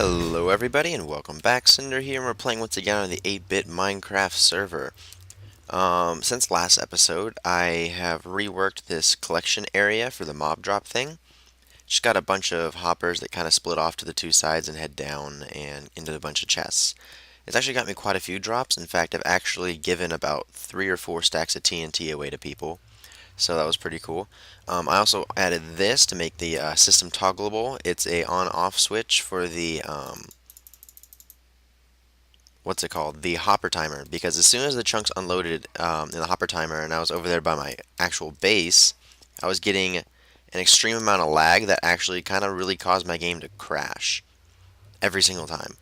Hello everybody and welcome back. Cinder here and we're playing once again on the 8-bit Minecraft server. Since last episode I have reworked this collection area for the mob drop thing. Just got a bunch of hoppers that kind of split off to the two sides and head down and into a bunch of chests. It's actually got me quite a few drops. In fact, I've actually given about 3 or 4 stacks of TNT away to people. So that was pretty cool. I also added this to make the system toggleable. It's a on-off switch for the what's it called? The hopper timer. Because as soon as the chunks unloaded in the hopper timer, and I was over there by my actual base, I was getting an extreme amount of lag that actually kind of really caused my game to crash every single time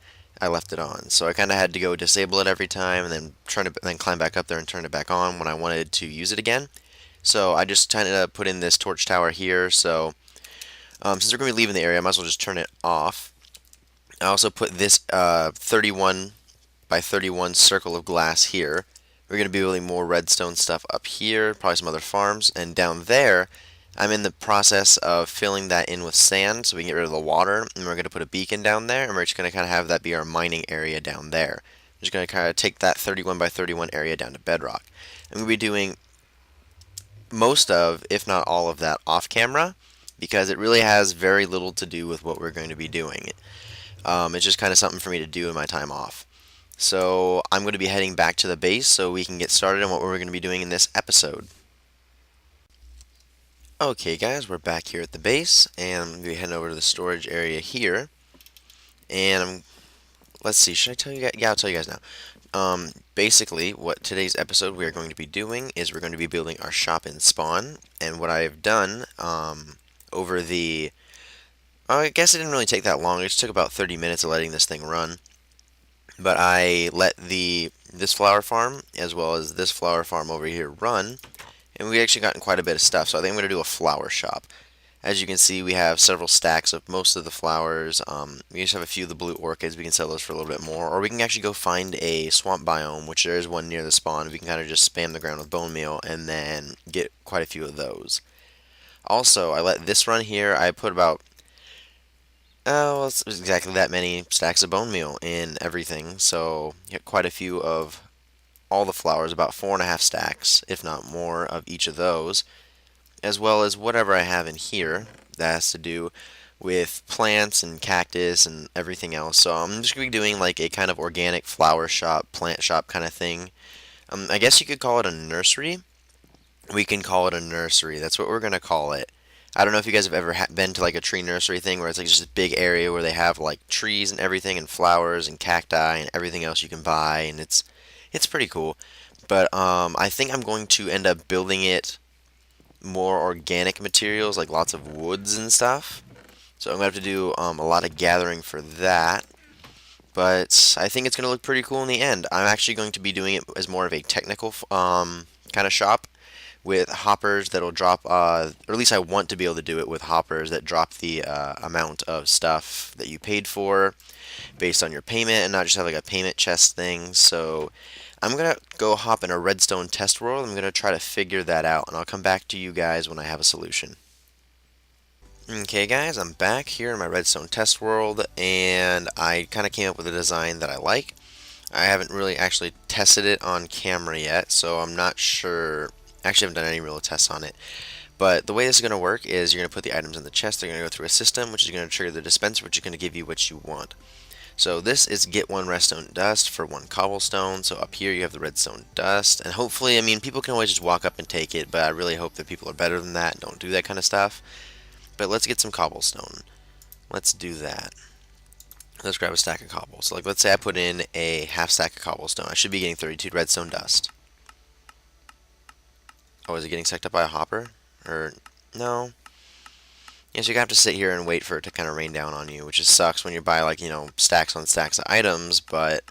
I left it on. So I kind of had to go disable it every time, and then climb back up there and turn it back on when I wanted to use it again. So I just kind of put in this torch tower here. So since we're going to be leaving the area, I might as well just turn it off. I also put this 31 by 31 circle of glass here. We're going to be building more redstone stuff up here, probably some other farms, and down there I'm in the process of filling that in with sand so we can get rid of the water, and we're going to put a beacon down there, and we're just going to kind of have that be our mining area down there. I'm just going to kind of take that 31 by 31 area down to bedrock. I'm going to be doing most of, if not all of that off camera, because it really has very little to do with what we're going to be doing. It's just kind of something for me to do in my time off. So I'm going to be heading back to the base so we can get started on what we're going to be doing in this episode. Okay guys, we're back here at the base, and I'm going to be heading over to the storage area here. And let's see, should I tell you guys? Yeah, I'll tell you guys now. Basically, what today's episode we are going to be doing is we're going to be building our shop in spawn. And what I have done over the... I guess it didn't really take that long. It just took about 30 minutes of letting this thing run. But I let this flower farm as well as this flower farm over here run. And we actually gotten quite a bit of stuff. So I think I'm going to do a flower shop. As you can see, we have several stacks of most of the flowers. We just have a few of the blue orchids. We can sell those for a little bit more. Or we can actually go find a swamp biome, which there is one near the spawn. We can kind of just spam the ground with bone meal and then get quite a few of those. Also, I let this run here. I put about, well, it's exactly that many stacks of bone meal in everything. So, get quite a few of all the flowers, about 4.5 stacks, if not more, of each of those, as well as whatever I have in here that has to do with plants and cactus and everything else. So I'm just going to be doing like a kind of organic flower shop, plant shop kind of thing. I guess you could call it a nursery. We can call it a nursery. That's what we're going to call it. I don't know if you guys have ever been to like a tree nursery thing where it's like just a big area where they have like trees and everything and flowers and cacti and everything else you can buy, and it's pretty cool. But I think I'm going to end up building it more organic materials, like lots of woods and stuff. So I'm going to have to do a lot of gathering for that. But I think it's going to look pretty cool in the end. I'm actually going to be doing it as more of a technical kind of shop with hoppers that'll drop, or at least I want to be able to do it with hoppers that drop the amount of stuff that you paid for based on your payment, and not just have like a payment chest thing. So I'm going to go hop in a redstone test world. I'm going to try to figure that out, and I'll come back to you guys when I have a solution. Okay guys, I'm back here in my redstone test world, and I kind of came up with a design that I like. I haven't really actually tested it on camera yet, so I'm not sure. Actually, I haven't done any real tests on it. But the way this is going to work is you're going to put the items in the chest. They're going to go through a system, which is going to trigger the dispenser, which is going to give you what you want. So this is get 1 redstone dust for 1 cobblestone. So up here you have the redstone dust, and hopefully, I mean, people can always just walk up and take it, but I really hope that people are better than that and don't do that kind of stuff. But let's get some cobblestone. Let's do that. Let's grab a stack of cobble. So like, let's say I put in a half stack of cobblestone. I should be getting 32 redstone dust. Oh, is it getting sucked up by a hopper? Or, no. Yeah, so you have to sit here and wait for it to kind of rain down on you, which just sucks when you buy like, stacks on stacks of items, but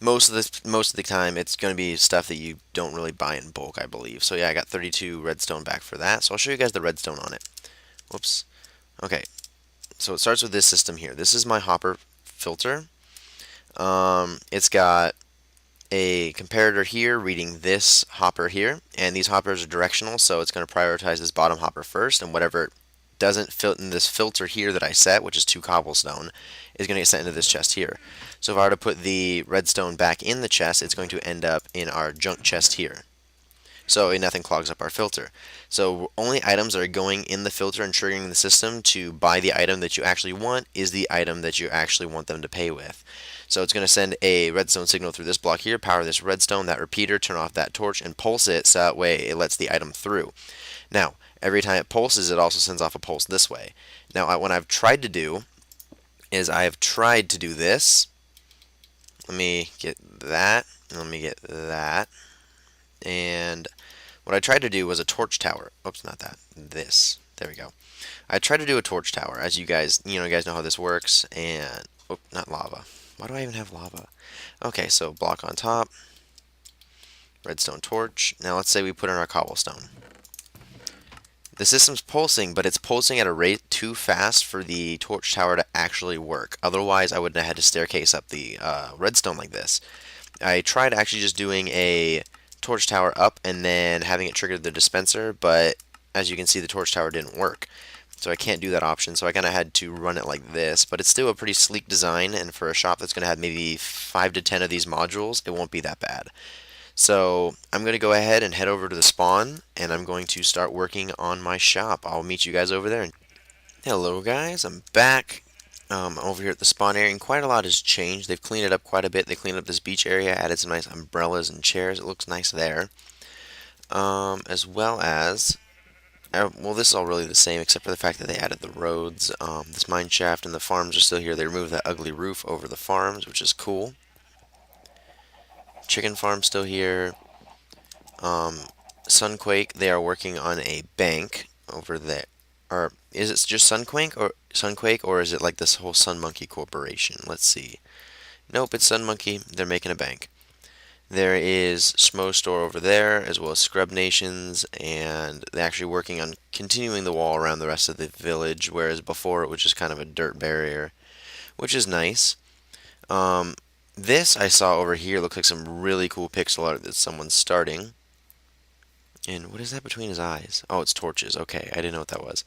most of the time it's going to be stuff that you don't really buy in bulk, I believe. So yeah, I got 32 redstone back for that. So I'll show you guys the redstone on it. Whoops. Okay. So it starts with this system here. This is my hopper filter. It's got a comparator here reading this hopper here, and these hoppers are directional, so it's going to prioritize this bottom hopper first, and whatever it doesn't fit in this filter here that I set, which is 2 cobblestone, is going to get sent into this chest here. So if I were to put the redstone back in the chest, it's going to end up in our junk chest here. So nothing clogs up our filter. So only items that are going in the filter and triggering the system to buy the item that you actually want is the item that you actually want them to pay with. So it's going to send a redstone signal through this block here, power this redstone, that repeater, turn off that torch, and pulse it so that way it lets the item through. Now, every time it pulses, it also sends off a pulse this way. Now, what I've tried to do is I've tried to do this. Let me get that. Let me get that. And what I tried to do was a torch tower. Oops, not that. This. There we go. I tried to do a torch tower, as you guys know how this works. And oh, not lava. Why do I even have lava? Okay, so block on top, redstone torch. Now let's say we put in our cobblestone. The system's pulsing, but it's pulsing at a rate too fast for the torch tower to actually work. Otherwise, I would have had to staircase up the redstone like this. I tried actually just doing a torch tower up and then having it trigger the dispenser, but as you can see, the torch tower didn't work. So I can't do that option, so I kind of had to run it like this, but it's still a pretty sleek design, and for a shop that's going to have maybe 5 to 10 of these modules, it won't be that bad. So I'm going to go ahead and head over to the spawn, and I'm going to start working on my shop. I'll meet you guys over there. Hello guys, I'm back. Over here at the spawn area, and quite a lot has changed. They've cleaned it up quite a bit. They cleaned up this beach area, added some nice umbrellas and chairs. It looks nice there. As well as well, this is all really the same except for the fact that they added the roads. This mine shaft and the farms are still here. They removed that ugly roof over the farms, which is cool. Chicken farm still here. Sunquake, they are working on a bank over there. Or is it just Sunquake, or is it like this whole Sun Monkey Corporation? Let's see. Nope, it's Sun Monkey. They're making a bank. There is Schmo Store over there, as well as Scrub Nations, and they're actually working on continuing the wall around the rest of the village, whereas before it was just kind of a dirt barrier, which is nice. This I saw over here looks like some really cool pixel art that someone's starting. And what is that between his eyes? Oh, it's torches. Okay, I didn't know what that was.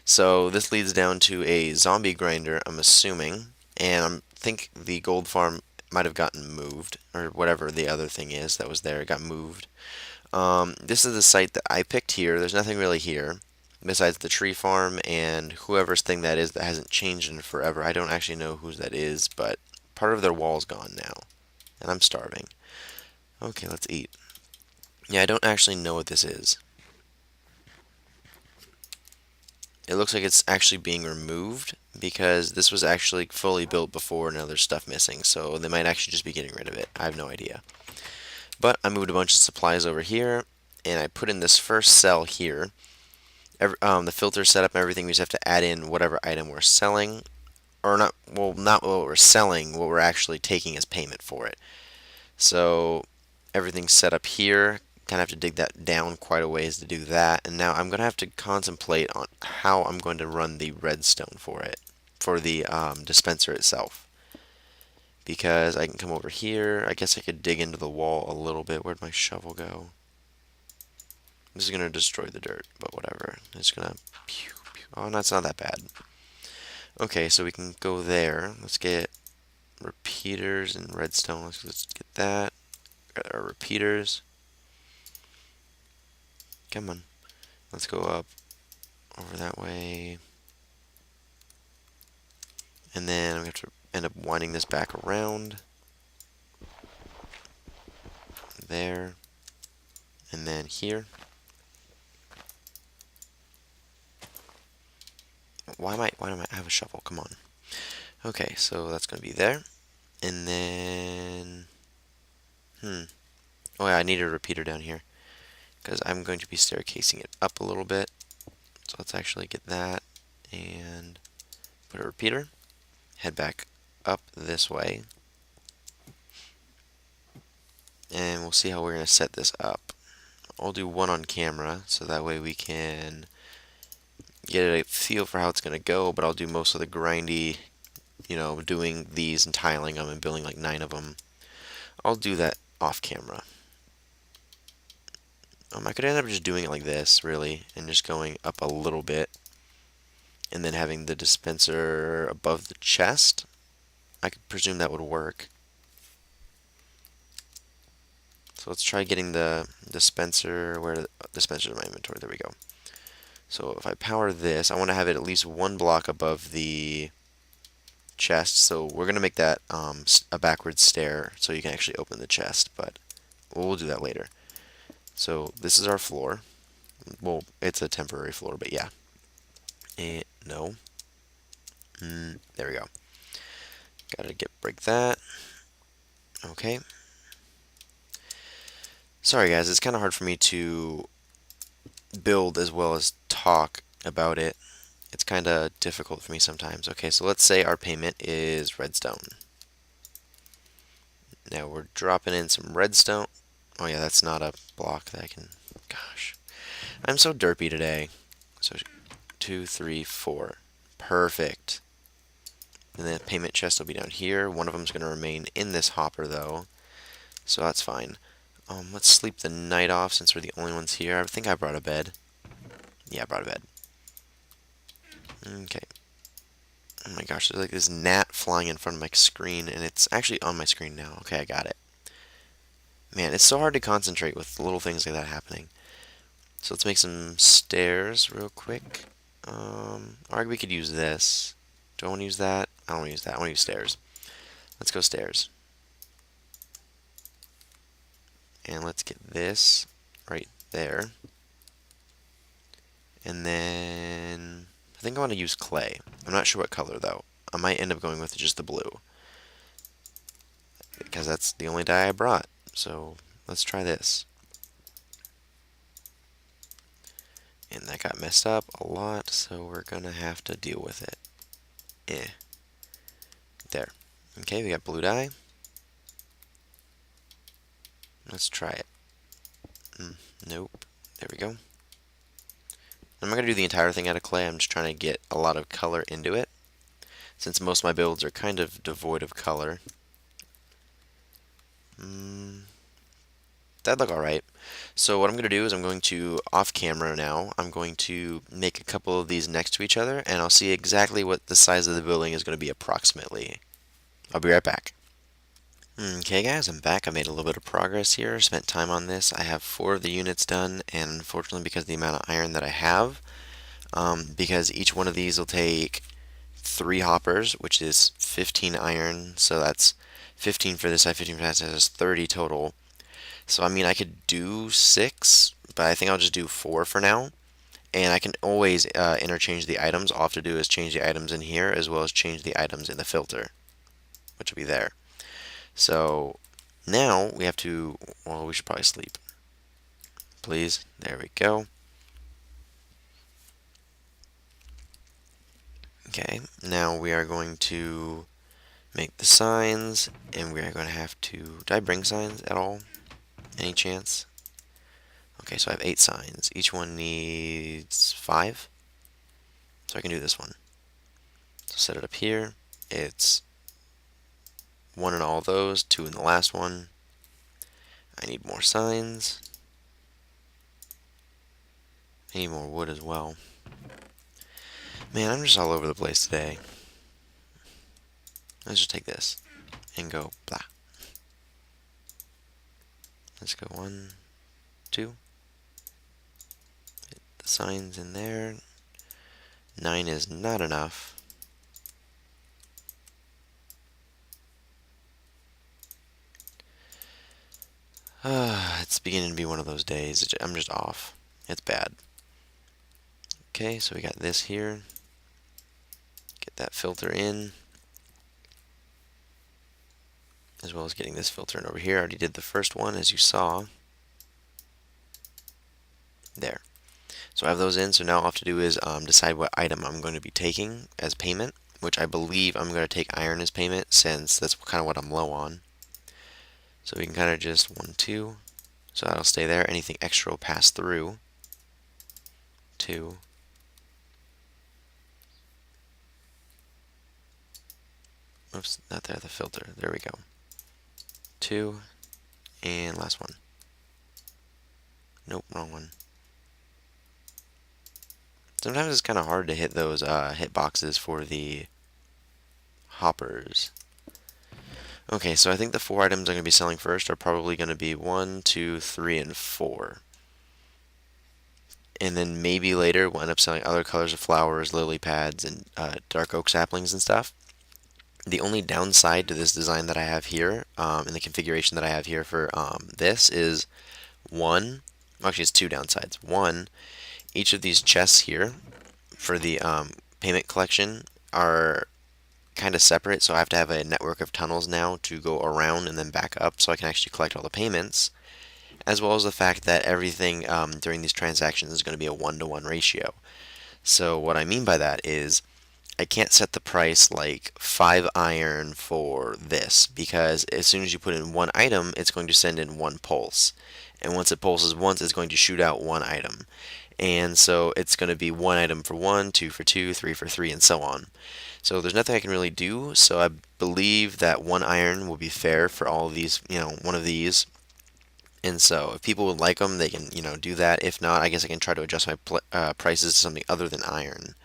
So this leads down to a zombie grinder, I'm assuming, and I think the gold farm might have gotten moved, or whatever the other thing is that was there, it got moved. This is the site that I picked here. There's nothing really here, besides the tree farm and whoever's thing that is that hasn't changed in forever. I don't actually know whose that is, but part of their wall's gone now, and I'm starving. Okay, let's eat. Yeah, I don't actually know what this is. It looks like it's actually being removed because this was actually fully built before and now there's stuff missing, so they might actually just be getting rid of it. I have no idea. But I moved a bunch of supplies over here and I put in this first cell here. The filter setup and everything, we just have to add in whatever item we're selling, or not, well, not what we're selling, what we're actually taking as payment for it. So everything's set up here. Kind of have to dig that down quite a ways to do that, and now I'm going to have to contemplate on how I'm going to run the redstone for it, for the dispenser itself, because I can come over here. I guess I could dig into the wall a little bit. Where'd my shovel go? This is going to destroy the dirt, but whatever. It's going to pew, pew. Oh, no, it's not that bad. Okay, so we can go there. Let's get repeaters and redstone. Let's get that. Got our repeaters. Come on. Let's go up over that way. And then we have to end up winding this back around. There. And then here. Why do I have a shovel? Come on. Okay, so that's going to be there. And then... Oh yeah, I need a repeater down here, because I'm going to be staircasing it up a little bit. So let's actually get that and put a repeater. Head back up this way. And we'll see how we're going to set this up. I'll do one on camera, so that way we can get a feel for how it's going to go, but I'll do most of the grindy, doing these and tiling them and building like 9 of them. I'll do that off camera. I could end up just doing it like this, really, and just going up a little bit. and then having the dispenser above the chest. I could presume that would work. So let's try getting the dispenser. Where the dispenser in my inventory? There we go. So if I power this, I want to have it at least one block above the chest. So we're gonna make that a backward stair so you can actually open the chest, but we'll do that later. So this is our floor. Well, it's a temporary floor, but yeah. And no. There we go. Gotta break that. Okay. Sorry guys, it's kind of hard for me to build as well as talk about it. It's kind of difficult for me sometimes. Okay, so let's say our payment is redstone. Now we're dropping in some redstone. Oh yeah, that's not a block that I can... Gosh. I'm so derpy today. So 2, 3, 4. Perfect. And the payment chest will be down here. One of them is going to remain in this hopper though. So that's fine. Let's sleep the night off since we're the only ones here. I think I brought a bed. Yeah, I brought a bed. Okay. Oh my gosh, there's like this gnat flying in front of my screen, and it's actually on my screen now. Okay, I got it. Man, it's so hard to concentrate with little things like that happening. So let's make some stairs real quick. Or we could use this. Do I want to use that? I don't want to use that. I want to use stairs. Let's go stairs. And let's get this right there. And then I think I want to use clay. I'm not sure what color though. I might end up going with just the blue, because that's the only dye I brought. So let's try this. And that got messed up a lot, so we're gonna have to deal with it. There. Okay, we got blue dye. Let's try it. Nope. There we go. I'm not going to do the entire thing out of clay. I'm just trying to get a lot of color into it, since most of my builds are kind of devoid of color. That'd look alright. So what I'm going to do is I'm going to, off camera now, I'm going to make a couple of these next to each other, and I'll see exactly what the size of the building is going to be approximately. I'll be right back. Okay guys, I'm back. I made a little bit of progress here, spent time on this. I have 4 of the units done, and unfortunately because of the amount of iron that I have, because each one of these will take 3 hoppers, which is 15 iron, so that's 15 for this side, 15 for that side, that's 30 total. So I mean I could do 6, but I think I'll just do 4 for now. And I can always interchange the items. All I have to do is change the items in here as well as change the items in the filter, which will be there. So now we have to, well, we should probably sleep. Please. There we go. Okay, now we are going to make the signs, and we are going to have to, did I bring signs at all? Any chance? Okay, so I have 8 signs. Each one needs 5. So I can do this one. So set it up here. It's 1 in all of those, 2 in the last one. I need more signs. I need more wood as well. Man, I'm just all over the place today. Let's just take this and go blah. Let's go 1, 2. Hit the signs in there. 9 is not enough. It's beginning to be one of those days. I'm just off. It's bad. Okay, so we got this here. Get that filter in, as well as getting this filter in over here. I already did the first one, as you saw. There. So I have those in, so now all I have to do is decide what item I'm going to be taking as payment, which I believe I'm going to take iron as payment, since that's kind of what I'm low on. So we can kind of just 1, 2. So that'll stay there. Anything extra will pass through. 2. Oops, not there, the filter. There we go. 2. And last one. Nope, wrong one. Sometimes it's kind of hard to hit those hitboxes for the hoppers. Okay, so I think the 4 items I'm going to be selling first are probably going to be 1, 2, 3, and 4. And then maybe later we'll end up selling other colors of flowers, lily pads, and dark oak saplings and stuff. The only downside to this design that I have here, and the configuration that I have here for this is one, actually it's two downsides. One, each of these chests here for the payment collection are kind of separate, so I have to have a network of tunnels now to go around and then back up so I can actually collect all the payments, as well as the fact that everything during these transactions is going to be a 1-to-1 ratio. So what I mean by that is I can't set the price like 5 iron for this, because as soon as you put in 1 item, it's going to send in 1 pulse. And once it pulses once, it's going to shoot out 1 item. And so it's going to be 1 item for 1, 2 for 2, 3 for 3, and so on. So there's nothing I can really do, so I believe that 1 iron will be fair for all of these, one of these. And so if people would like them, they can, do that. If not, I guess I can try to adjust my prices to something other than iron.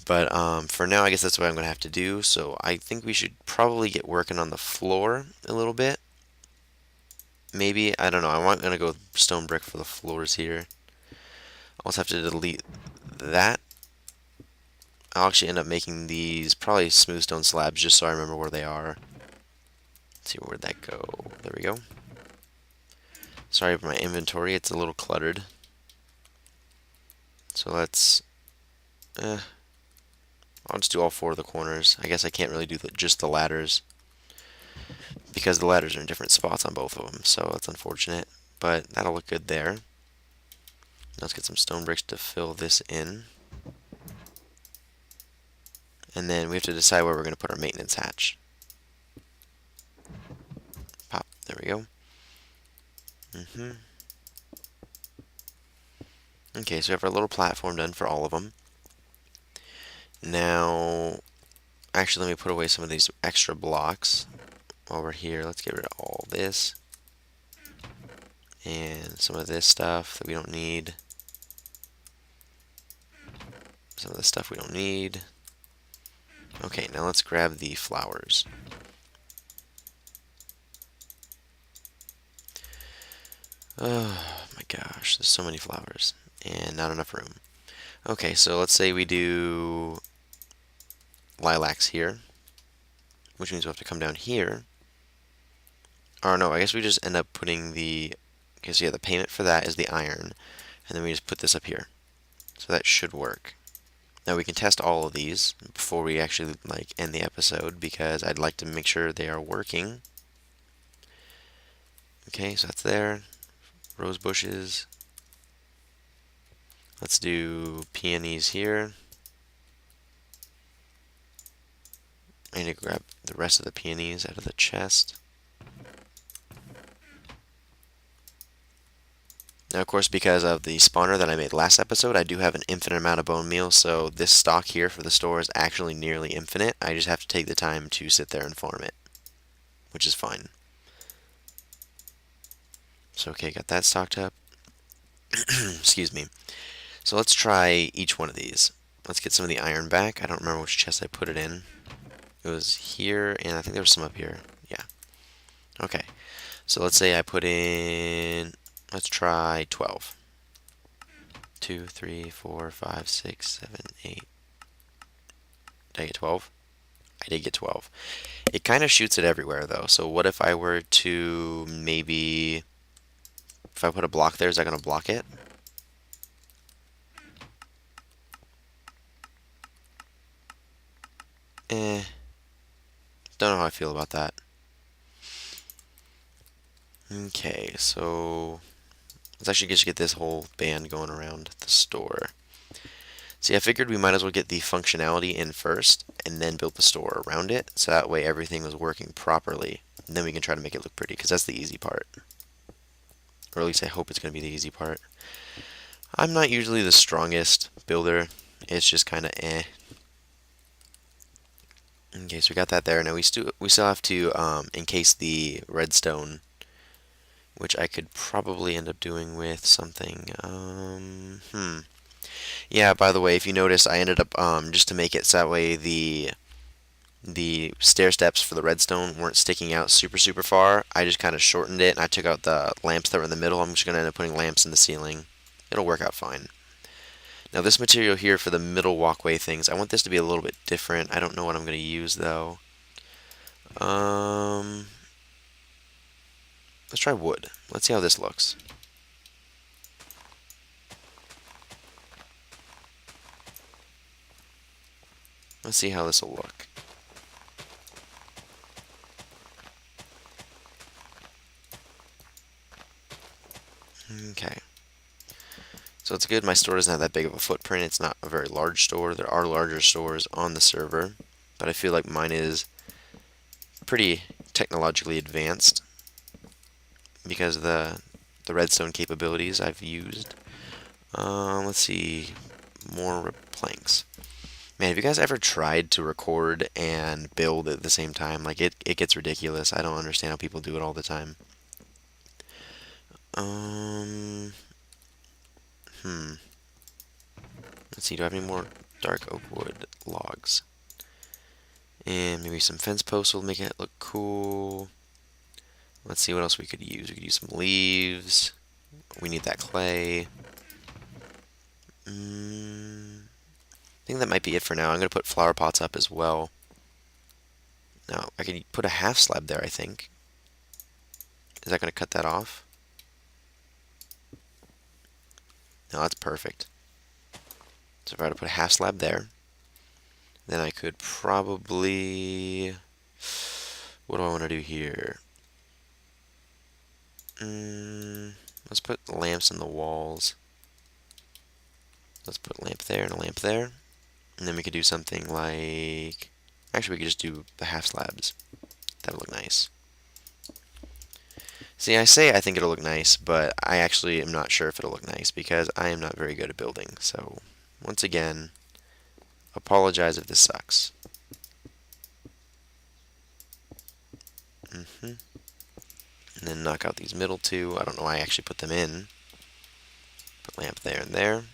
But for now, I guess that's what I'm going to have to do. So I think we should probably get working on the floor a little bit. Maybe, I don't know. I'm going to go stone brick for the floors here. I'll also have to delete that. I'll actually end up making these probably smooth stone slabs just so I remember where they are. Let's see, where'd that go? There we go. Sorry for my inventory, it's a little cluttered. So let's... I'll just do all 4 of the corners. I guess I can't really do just the ladders, because the ladders are in different spots on both of them, so that's unfortunate. But that'll look good there. Let's get some stone bricks to fill this in. And then we have to decide where we're going to put our maintenance hatch. Pop, there we go. Okay, so we have our little platform done for all of them. Now, actually, let me put away some of these extra blocks while we're here. Let's get rid of all this. And some of this stuff that we don't need. Some of this stuff we don't need. Okay, now let's grab the flowers. Oh my gosh, there's so many flowers and not enough room. Okay, so let's say we do lilacs here, which means we'll have to come down here. Or no, I guess we just end up putting the... Okay, so yeah, the payment for that is the iron, and then we just put this up here. So that should work. Now we can test all of these before we actually end the episode, because I'd like to make sure they are working. Okay, so that's there. Rose bushes. Let's do peonies here. I need to grab the rest of the peonies out of the chest. Now, of course, because of the spawner that I made last episode, I do have an infinite amount of bone meal, so this stock here for the store is actually nearly infinite. I just have to take the time to sit there and farm it, which is fine. So, okay, got that stocked up. Excuse me. So let's try each one of these. Let's get some of the iron back. I don't remember which chest I put it in. It was here, and I think there was some up here. Yeah. Okay. So let's say I put in... Let's try 12. 2, 3, 4, 5, 6, 7, 8. Did I get 12? I did get 12. It kind of shoots it everywhere, though. So what if I were to maybe... If I put a block there, is that going to block it? Don't know how I feel about that. Okay, so let's actually just get this whole band going around the store. See, I figured we might as well get the functionality in first and then build the store around it, so that way everything was working properly. And then we can try to make it look pretty, because that's the easy part. Or at least I hope it's going to be the easy part. I'm not usually the strongest builder. It's just kind of eh. Okay, so we got that there. Now we still have to encase the redstone, which I could probably end up doing with something. Yeah, by the way, if you notice, I ended up just to make it so that way the stair steps for the redstone weren't sticking out super far. I just kind of shortened it and I took out the lamps that were in the middle. I'm just gonna end up putting lamps in the ceiling. It'll work out fine. Now this material here for the middle walkway things, I want this to be a little bit different. I don't know what I'm gonna use though. Um, let's try wood. Let's see how this looks. Let's see how this will look. Okay. So it's good my store doesn't have that big of a footprint. It's not a very large store. There are larger stores on the server, but I feel like mine is pretty technologically advanced because of the redstone capabilities I've used. Let's see, more planks. Man, have you guys ever tried to record and build at the same time? Like it gets ridiculous. I don't understand how people do it all the time. Um, hmm. Let's see, do I have any more dark oak wood logs? And maybe some fence posts will make it look cool. Let's see what else we could use. We could use some leaves. We need that clay. I think that might be it for now. I'm going to put flower pots up as well. Now, I can put a half slab there, I think. Is that going to cut that off? No, that's perfect. So if I were to put a half slab there, then I could probably... What do I want to do here? Let's put lamps in the walls. Let's put a lamp there and a lamp there. And then we could do something like... Actually, we could just do the half slabs. That would look nice. See, I say I think it'll look nice, but I actually am not sure if it'll look nice because I am not very good at building. So, once again, apologize if this sucks. And then knock out these middle two. I don't know why I actually put them in. Put lamp there and there.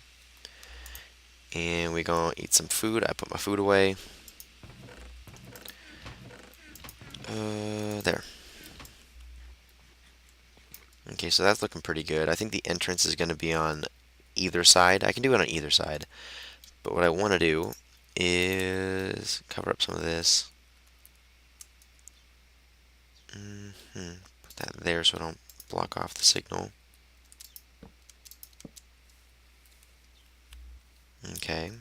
And we gonna eat some food. I put my food away. There. Okay, so that's looking pretty good. I think the entrance is going to be on either side. I can do it on either side. But what I want to do is cover up some of this. Put that there so I don't block off the signal. Okay.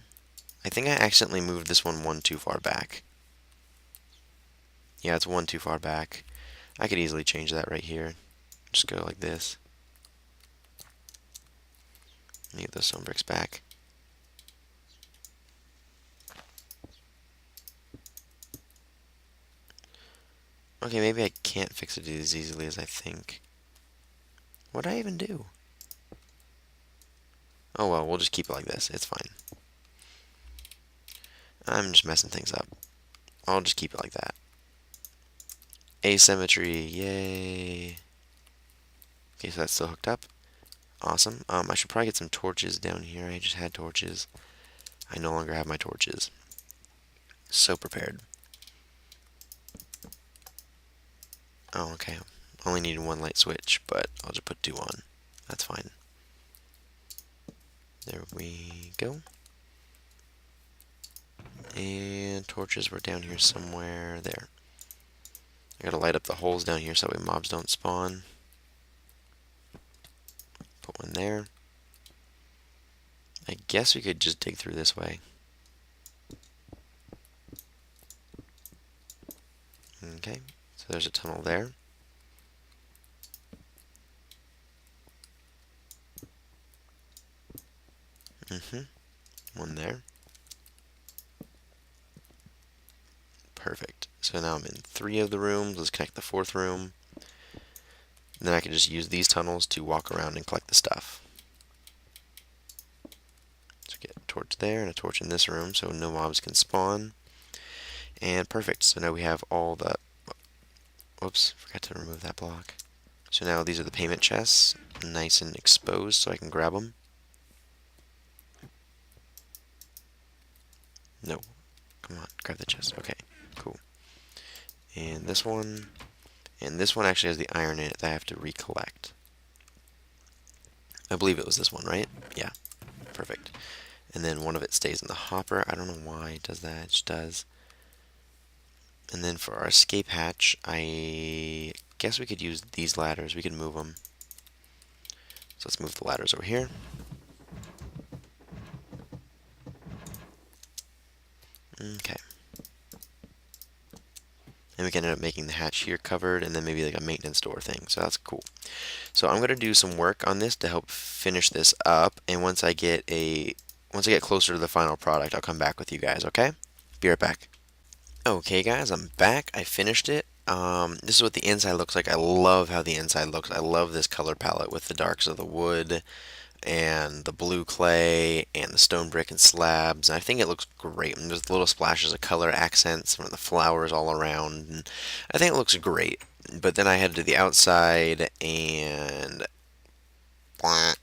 I think I accidentally moved this one too far back. Yeah, it's one too far back. I could easily change that right here. Just go like this. Get those stone bricks back. Okay, maybe I can't fix it as easily as I think. What did I even do? Oh well, we'll just keep it like this. It's fine. I'm just messing things up. I'll just keep it like that. Asymmetry, yay. Okay, so that's still hooked up. Awesome. I should probably get some torches down here. I just had torches. I no longer have my torches. So prepared. Oh, okay. Only need one light switch, but I'll just put two on. That's fine. There we go. And torches were down here somewhere. There. I gotta light up the holes down here so that way mobs don't spawn. Put one there. I guess we could just dig through this way. Okay, so there's a tunnel there. One there. Perfect. So now I'm in 3 of the rooms. Let's connect the 4th room. And then I can just use these tunnels to walk around and collect the stuff. So get a torch there and a torch in this room so no mobs can spawn. And perfect. So now we have all the... Whoops, forgot to remove that block. So now these are the payment chests, nice and exposed so I can grab them. No. Come on, grab the chest. Okay, cool. And this one actually has the iron in it that I have to recollect. I believe it was this one, right? Yeah, perfect. And then one of it stays in the hopper. I don't know why it does that. It just does. And then for our escape hatch, I guess we could use these ladders. We could move them. So let's move the ladders over here. Okay. And we can end up making the hatch here covered, and then maybe like a maintenance door thing. So that's cool. So I'm gonna do some work on this to help finish this up. And once I get closer to the final product, I'll come back with you guys. Okay? Be right back. Okay, guys, I'm back. I finished it. This is what the inside looks like. I love how the inside looks. I love this color palette with the darks of the wood and the blue clay and the stone brick and slabs. And I think it looks great. And there's little splashes of color accents from the flowers all around. And I think it looks great. But then I headed to the outside and like,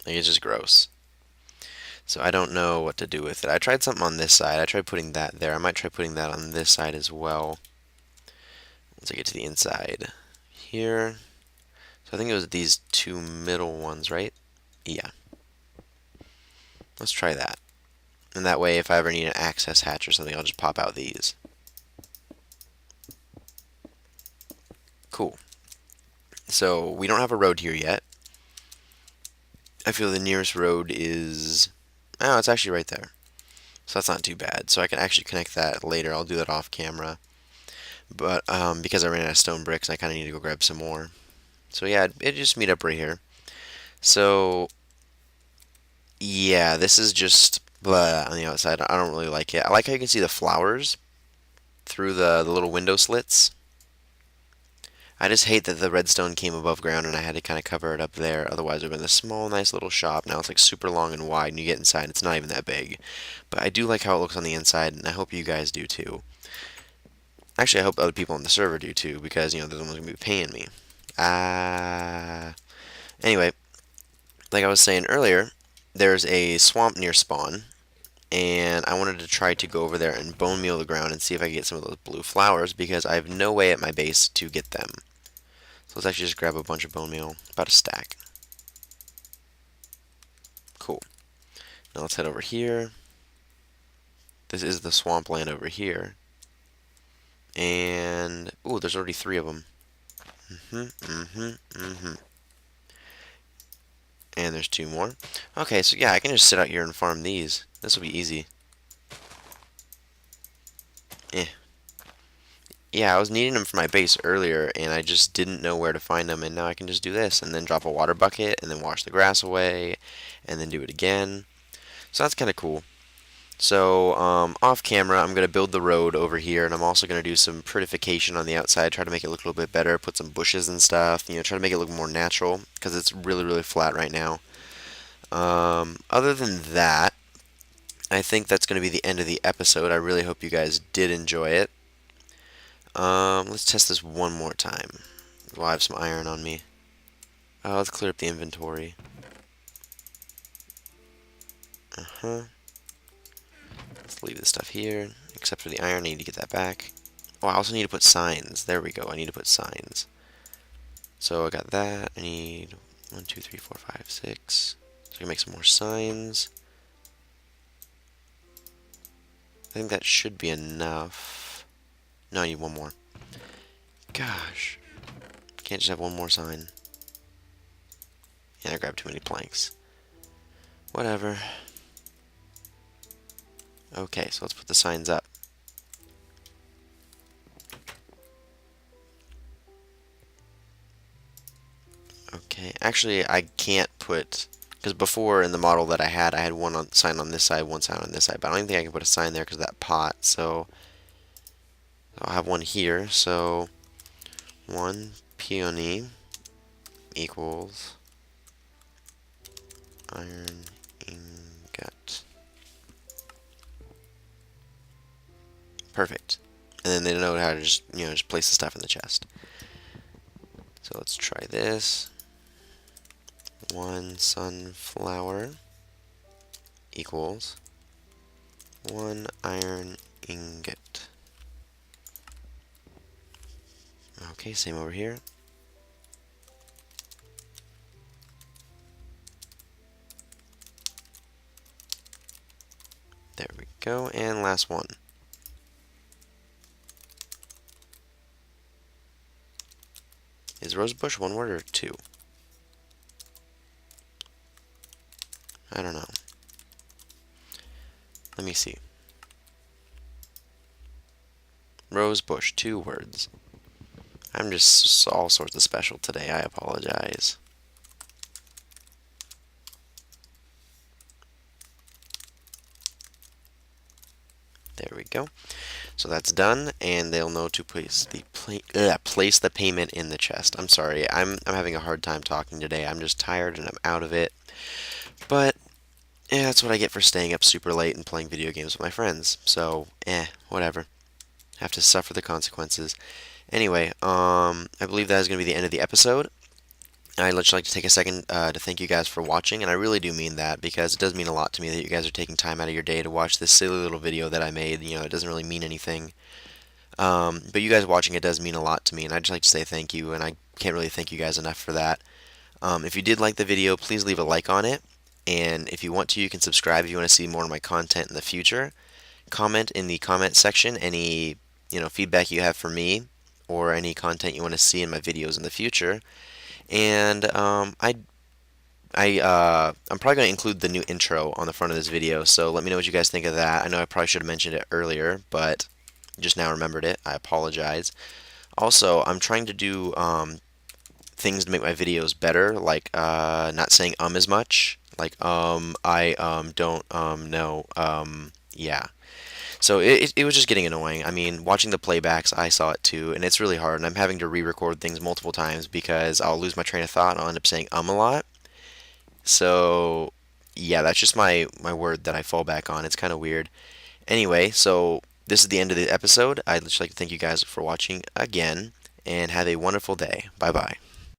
it's just gross. So I don't know what to do with it. I tried something on this side. I tried putting that there. I might try putting that on this side as well. Once I get to the inside here. So I think it was these two middle ones, right? Yeah. Let's try that. And that way, if I ever need an access hatch or something, I'll just pop out these. Cool. So we don't have a road here yet. I feel the nearest road is... Oh, it's actually right there. So that's not too bad. So I can actually connect that later. I'll do that off camera. But because I ran out of stone bricks, I kind of need to go grab some more. So yeah, it just meet up right here. So yeah, this is just blah on the outside. I don't really like it. I like how you can see the flowers through the little window slits. I just hate that the redstone came above ground and I had to kind of cover it up there. Otherwise, it would have been a small, nice little shop. Now it's like super long and wide, and you get inside, it's not even that big. But I do like how it looks on the inside, and I hope you guys do too. Actually, I hope other people on the server do too, because, you know, they're the ones going to be paying me. Anyway, like I was saying earlier, there's a swamp near spawn, and I wanted to try to go over there and bone meal the ground and see if I can get some of those blue flowers, because I have no way at my base to get them. So let's actually just grab a bunch of bone meal, about a stack. Cool. Now let's head over here. This is the swampland over here. And, ooh, there's already 3 of them. And there's 2 more. Okay, so yeah, I can just sit out here and farm these. This will be easy. Eh. Yeah, I was needing them for my base earlier, and I just didn't know where to find them, and now I can just do this, and then drop a water bucket, and then wash the grass away, and then do it again. So that's kind of cool. So, off camera, I'm going to build the road over here, and I'm also going to do some prettification on the outside, try to make it look a little bit better, put some bushes and stuff, you know, try to make it look more natural, because it's really, really flat right now. Other than that, I think that's going to be the end of the episode. I really hope you guys did enjoy it. Let's test this one more time. Well, I have some iron on me. Let's clear up the inventory. Let's leave this stuff here, except for the iron. I need to get that back. Oh, I also need to put signs. There we go. I need to put signs. So I got that. I need 1, 2, 3, 4, 5, 6. So I can make some more signs. I think that should be enough. No, I need one more. Gosh. Can't just have one more sign. Yeah, I grabbed too many planks. Whatever. Okay, so let's put the signs up. Okay, actually I can't put, because before in the model that I had one sign on this side, one sign on this side, but I don't even think I can put a sign there because of that pot, so I'll have one here, so 1 peony equals iron ingot. Perfect. And then they know how to just, you know, just place the stuff in the chest. So let's try this. 1 sunflower equals 1 iron ingot. Okay, same over here. There we go, and last one. Is rosebush one word or two? I don't know. Let me see. Rosebush, 2 words. I'm just all sorts of special today, I apologize. There we go. So that's done, and they'll know to place the payment in the chest. I'm sorry, I'm having a hard time talking today. I'm just tired and I'm out of it. But yeah, that's what I get for staying up super late and playing video games with my friends. So, whatever. Have to suffer the consequences. Anyway, I believe that is going to be the end of the episode. I'd just like to take a second to thank you guys for watching, and I really do mean that because it does mean a lot to me that you guys are taking time out of your day to watch this silly little video that I made. You know, it doesn't really mean anything. But you guys watching it does mean a lot to me, and I'd just like to say thank you, and I can't really thank you guys enough for that. If you did like the video, please leave a like on it, and if you want to, you can subscribe if you want to see more of my content in the future. Comment in the comment section any feedback you have for me or any content you want to see in my videos in the future. And I'm probably going to include the new intro on the front of this video, so let me know what you guys think of that. I know I probably should have mentioned it earlier, but just now remembered it. I apologize. Also, I'm trying to do things to make my videos better, like not saying as much, like I don't know, yeah. So it was just getting annoying. I mean, watching the playbacks, I saw it too, and it's really hard, and I'm having to re-record things multiple times because I'll lose my train of thought and I'll end up saying a lot. So, yeah, that's just my word that I fall back on. It's kind of weird. Anyway, so this is the end of the episode. I'd just like to thank you guys for watching again, and have a wonderful day. Bye bye.